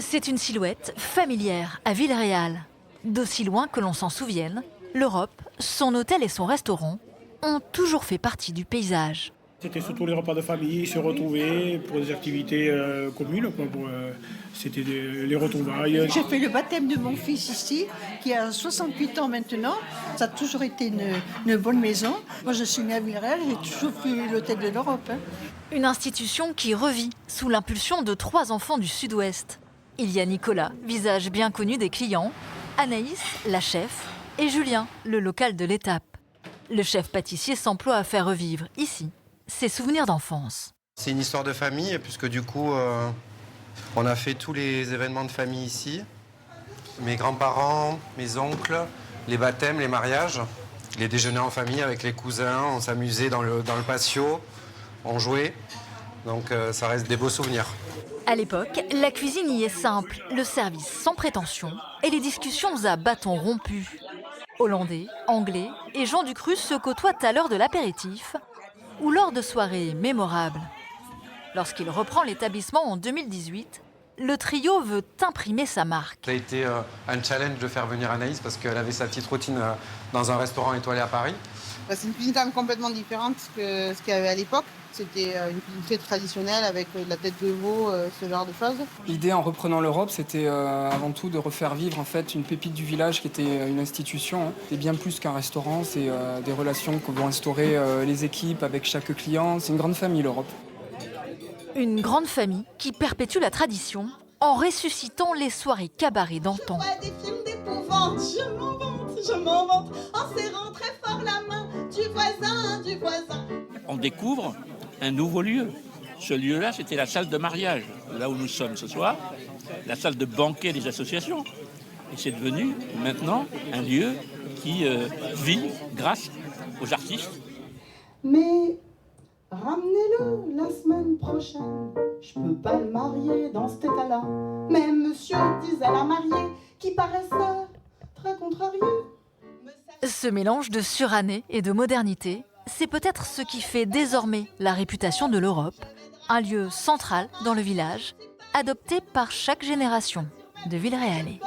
C'est une silhouette familière à Villeréal. D'aussi loin que l'on s'en souvienne, l'Europe, son hôtel et son restaurant ont toujours fait partie du paysage. C'était surtout les repas de famille, se retrouver pour des activités communes. C'était les retrouvailles. J'ai fait le baptême de mon fils ici, qui a 68 ans maintenant. Ça a toujours été une bonne maison. Moi, je suis née à Villeréal, j'ai toujours fait l'hôtel de l'Europe. Une institution qui revit sous l'impulsion de 3 enfants du Sud-Ouest. Il y a Nicolas, visage bien connu des clients, Anaïs, la chef, et Julien, le local de l'étape. Le chef pâtissier s'emploie à faire revivre ici ses souvenirs d'enfance. C'est une histoire de famille, puisque du coup, on a fait tous les événements de famille ici. Mes grands-parents, mes oncles, les baptêmes, les mariages, les déjeuners en famille avec les cousins, on s'amusait dans le patio, on jouait. Donc ça reste des beaux souvenirs. À l'époque, la cuisine y est simple, le service sans prétention et les discussions à bâtons rompus. Hollandais, Anglais et Jean Ducrus se côtoient à l'heure de l'apéritif ou lors de soirées mémorables. Lorsqu'il reprend l'établissement en 2018, le trio veut imprimer sa marque. Ça a été un challenge de faire venir Anaïs parce qu'elle avait sa petite routine dans un restaurant étoilé à Paris. C'est une cuisine quand même complètement différente que ce qu'il y avait à l'époque. C'était une cuisine très traditionnelle avec de la tête de veau, ce genre de choses. L'idée en reprenant l'Europe, c'était avant tout de refaire vivre en fait une pépite du village qui était une institution. C'est bien plus qu'un restaurant, c'est des relations que vont instaurer les équipes avec chaque client. C'est une grande famille l'Europe. Une grande famille qui perpétue la tradition en ressuscitant les soirées cabaret d'antan. Je vois des films d'épouvante, je m'en vante, en serrant très fort la main du voisin, du voisin. On découvre un nouveau lieu. Ce lieu-là, c'était la salle de mariage, là où nous sommes ce soir, la salle de banquet des associations. Et c'est devenu maintenant un lieu qui vit grâce aux artistes. Mais ramenez-le la semaine prochaine. Je peux pas le marier dans cet état-là. Mais monsieur disait la mariée qui paraissait très contrariée. Ce mélange de surannée et de modernité, c'est peut-être ce qui fait désormais la réputation de l'Europe, un lieu central dans le village, adopté par chaque génération de Villeréalais.